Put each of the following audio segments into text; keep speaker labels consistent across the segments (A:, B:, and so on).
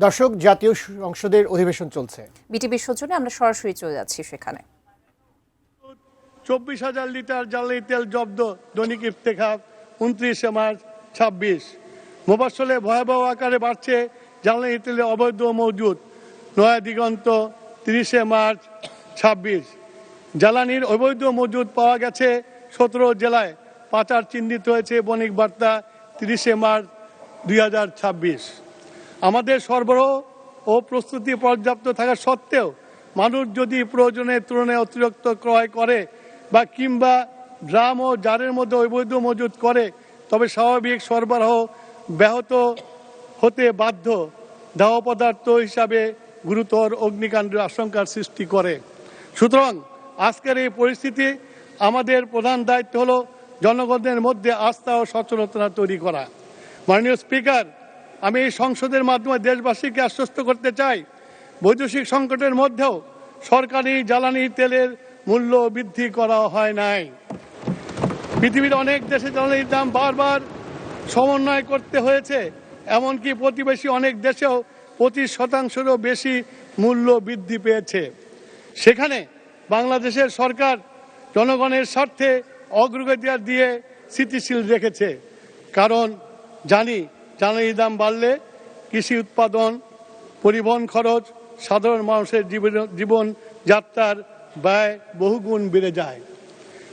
A: দর্শক, জাতীয় সংসদের অধিবেশন চলছে।
B: বিটিভির সৌজন্যে আমরা সরাসরি চলে যাচ্ছি সেখানে।
C: 24,000 লিটার জ্বালানি তেল জব্দ, দৈনিক ইফতেখার 29 মার্চ 26। মোফাসলে ভয়াবহ আকারে বাড়ছে জ্বালানি তেলের অবৈধ মজুদ, নয়া দিগন্ত 30 মার্চ 26। জ্বালানির অবৈধ মজুদ পাওয়া গেছে 17 জেলায়, পাচার চিহ্নিত হয়েছে বণিক বার্তা 30 মার্চ 2026। আমাদের সরবরাহ ও প্রস্তুতি পর্যাপ্ত থাকা সত্ত্বেও মানুষ যদি প্রয়োজনের তুলনায় অতিরিক্ত ক্রয় করে বা কিংবা ড্রাম ও জারের মধ্যে অবৈধ মজুত করে, তবে স্বাভাবিক সরবরাহ ব্যাহত হতে বাধ্য, দাহ পদার্থ হিসাবে গুরুতর অগ্নিকাণ্ডের আশঙ্কার সৃষ্টি করে। সুতরাং আজকের এই পরিস্থিতি আমাদের প্রধান দায়িত্ব হলো জনগণের মধ্যে আস্থা ও সচেতনতা তৈরি করা। মাননীয় স্পিকার, আমি এই সংসদের মাধ্যমে দেশবাসীকে আশ্বস্ত করতে চাই, বৈদেশিক সংকটের মধ্যেও সরকারি জ্বালানি তেলের মূল্য বৃদ্ধি করা হয় নাই। পৃথিবীর অনেক দেশে জ্বালানির দাম বারবার সমন্বয় করতে হয়েছে, এমনকি প্রতিবেশী অনেক দেশেও 25%-রও বেশি মূল্য বৃদ্ধি পেয়েছে। সেখানে বাংলাদেশের সরকার জনগণের স্বার্থে অগ্রাধিকার দিয়ে স্থিতিশীল রেখেছে। কারণ জানি জ্বালানির দাম বাড়লে কৃষি উৎপাদন, পরিবহন খরচ, সাধারণ মানুষের জীবনযাত্রার ব্যয় বহুগুণ বেড়ে যায়।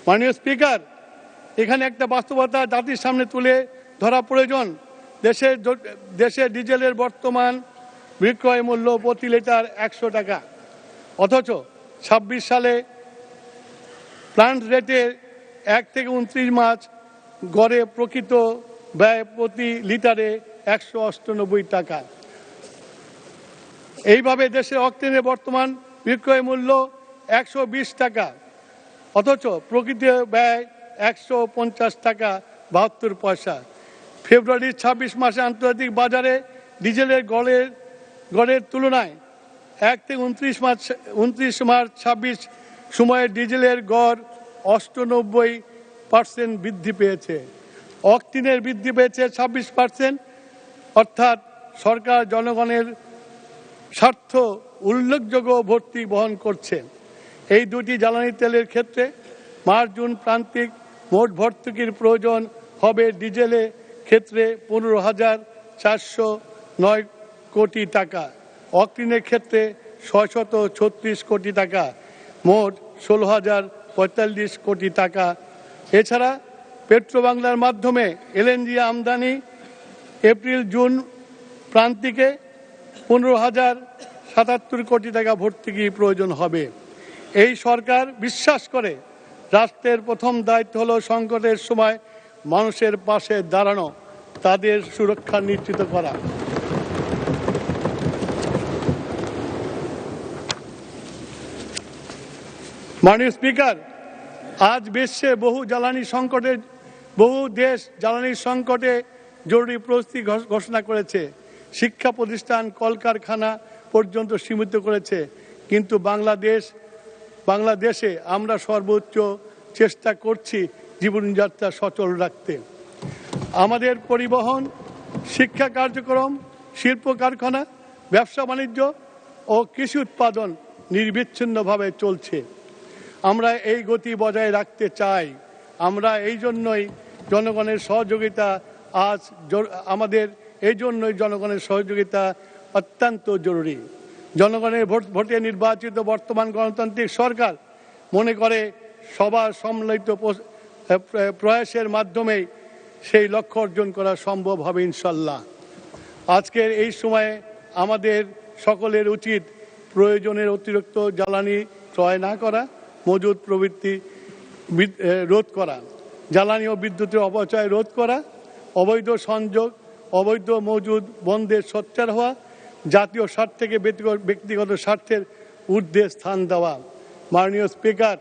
C: মাননীয় স্পিকার, এখানে একটা বাস্তবতা জাতির সামনে তুলে ধরা প্রয়োজন। দেশে ডিজেলের বর্তমান বিক্রয় মূল্য প্রতি লিটার 100 টাকা, অথচ 26 সালে প্ল্যান্ট রেটে 1 থেকে 29 মাস গড়ে প্রকৃত ব্যয় প্রতি লিটারে 198 টাকা। এইভাবে দেশের অক্টেনের বর্তমান বিক্রয় মূল্য 120 টাকা, অথচ প্রকৃত ব্যয় 150 টাকা 72 পয়সা। ফেব্রুয়ারির 26 মাসে আন্তর্জাতিক বাজারে ডিজেলের গড়ের তুলনায় 1 থেকে 29 মার্চ 26 সময়ে ডিজেলের গড় 98% বৃদ্ধি পেয়েছে। অক্টিনের বৃদ্ধি পেয়েছে 26%, অর্থাৎ সরকার জনগণের স্বার্থ উল্লেখযোগ্য ভর্তি বহন করছে। এই দুটি জ্বালানি তেলের ক্ষেত্রে মার্চ জুন প্রান্তিক মোট ভর্তুকির প্রয়োজন হবে ডিজেলের ক্ষেত্রে 15,409 কোটি টাকা, অক্টিনের ক্ষেত্রে 636 কোটি টাকা, মোট 16,045 কোটি টাকা। এছাড়া পেট্রোবাংলার মাধ্যমে এলএনজি আমদানি এপ্রিল জুন প্রান্তিকে 15,077 কোটি টাকা ভর্তুকি প্রয়োজন হবে। এই সরকার বিশ্বাস করে রাষ্ট্রের প্রথম দায়িত্ব হলো সংকটের সময় মানুষের পাশে দাঁড়ানো, তাদের সুরক্ষা নিশ্চিত করা। মাননীয় স্পিকার, আজ বিশ্বে বহু দেশ জ্বালানির সংকটে জরুরি পরিস্থিতি ঘোষণা করেছে, শিক্ষা প্রতিষ্ঠান, কলকারখানা পর্যন্ত সীমিত করেছে। কিন্তু বাংলাদেশে আমরা সর্বোচ্চ চেষ্টা করছি জীবনযাত্রা সচল রাখতে। আমাদের পরিবহন, শিক্ষা কার্যক্রম, শিল্প কারখানা, ব্যবসা বাণিজ্য ও কৃষি উৎপাদন নিরবিচ্ছিন্নভাবে চলছে। আমরা এই গতি বজায় রাখতে চাই। আমরা এই জন্যই জনগণের সহযোগিতা জনগণের সহযোগিতা অত্যন্ত জরুরি। জনগণের ভোটে নির্বাচিত বর্তমান গণতান্ত্রিক সরকার মনে করে সবার সম্মিলিত প্রয়াসের মাধ্যমেই সেই লক্ষ্য অর্জন করা সম্ভব হবে ইনশাল্লাহ। আজকের এই সময়ে আমাদের সকলের উচিত প্রয়োজনের অতিরিক্ত জ্বালানি ক্রয় না করা, মজুদ প্রবৃত্তি রোধ করা, জ্বালানি ও বিদ্যুতের অপচয় রোধ করা, অবৈধ সংযোগ, অবৈধ মজুদ বন্ধের সোচ্চার হওয়া, জাতীয় স্বার্থ থেকে ব্যক্তিগত স্বার্থের ঊর্ধ্বে স্থান দেওয়া। মাননীয় স্পিকার,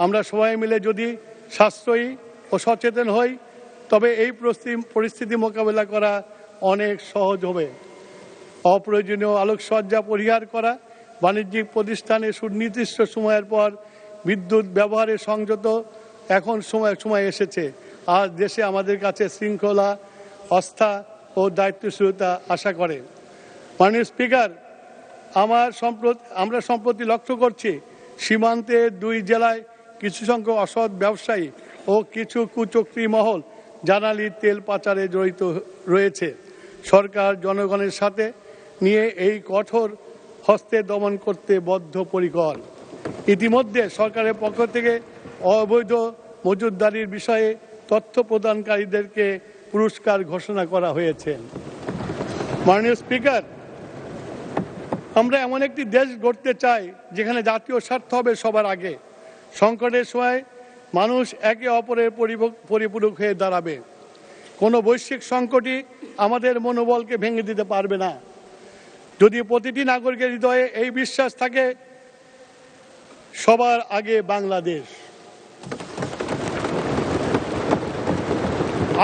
C: আমরা সবাই মিলে যদি সাশ্রয়ী ও সচেতন হই, তবে এই পরিস্থিতি মোকাবেলা করা অনেক সহজ হবে। অপ্রয়োজনীয় আলোকসজ্জা পরিহার করা, বাণিজ্যিক প্রতিষ্ঠানে সুনির্দিষ্ট সময়ের পর বিদ্যুৎ ব্যবহারে সংযত এখন সময় এসেছে। আজ দেশে আমাদের কাছে শৃঙ্খলা, আস্থা ও দায়িত্বশীলতা আশা করে। মাননীয় স্পিকার, আমরা সম্প্রতি লক্ষ্য করছি সীমান্তে 2 জেলায় কিছু সংখ্যক অসৎ ব্যবসায়ী ও কিছু কুচক্রী মহল জ্বালানি তেল পাচারে জড়িত রয়েছে। সরকার জনগণের সাথে নিয়ে এই কঠোর হস্তে দমন করতে বদ্ধপরিকর। ইতিমধ্যে সরকারের পক্ষ থেকে অবৈধ মজুতদারির বিষয়ে তথ্য প্রদানকারীদেরকে পুরস্কার ঘোষণা করা হয়েছে। মাননীয় স্পিকার, আমরা এমন একটি দেশ গড়তে চাই যেখানে জাতীয় স্বার্থ হবে সবার আগে। সংকটের সময় মানুষ একে অপরের পরিপূরক হয়ে দাঁড়াবে। কোনো বৈশ্বিক সংকটই আমাদের মনোবলকে ভেঙে দিতে পারবে না যদি প্রতিটি নাগরিকের হৃদয়ে এই বিশ্বাস থাকে, সবার আগে বাংলাদেশ।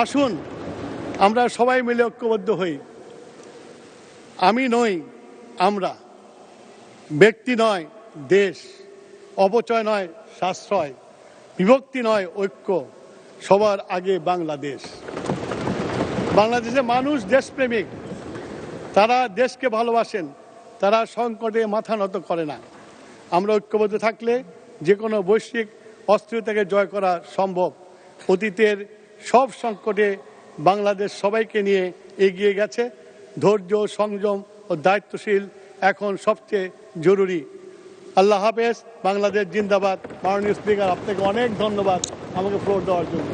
C: আসুন আমরা সবাই মিলে ঐক্যবদ্ধ হই। আমি নই, আমরা। ব্যক্তি নয়, দেশ। অপচয় নয়, সাশ্রয়। বিভক্তি নয়, ঐক্য। সবার আগে বাংলাদেশ। বাংলাদেশের মানুষ দেশপ্রেমিক, তারা দেশকে ভালোবাসেন, তারা সংকটে মাথা নত করে না। আমরা ঐক্যবদ্ধ থাকলে যে কোনো বৈশ্বিক অস্থিরতাকে জয় করা সম্ভব। অতীতের সব সংকটে বাংলাদেশ সবাইকে নিয়ে এগিয়ে গেছে। ধৈর্য, সংযম ও দায়িত্বশীল এখন সবচেয়ে জরুরি। আল্লাহ হাফেজ। বাংলাদেশ জিন্দাবাদ। মাননীয় স্পিকার, আপনাকে অনেক ধন্যবাদ আমাকে ফ্লোর দেওয়ার জন্য।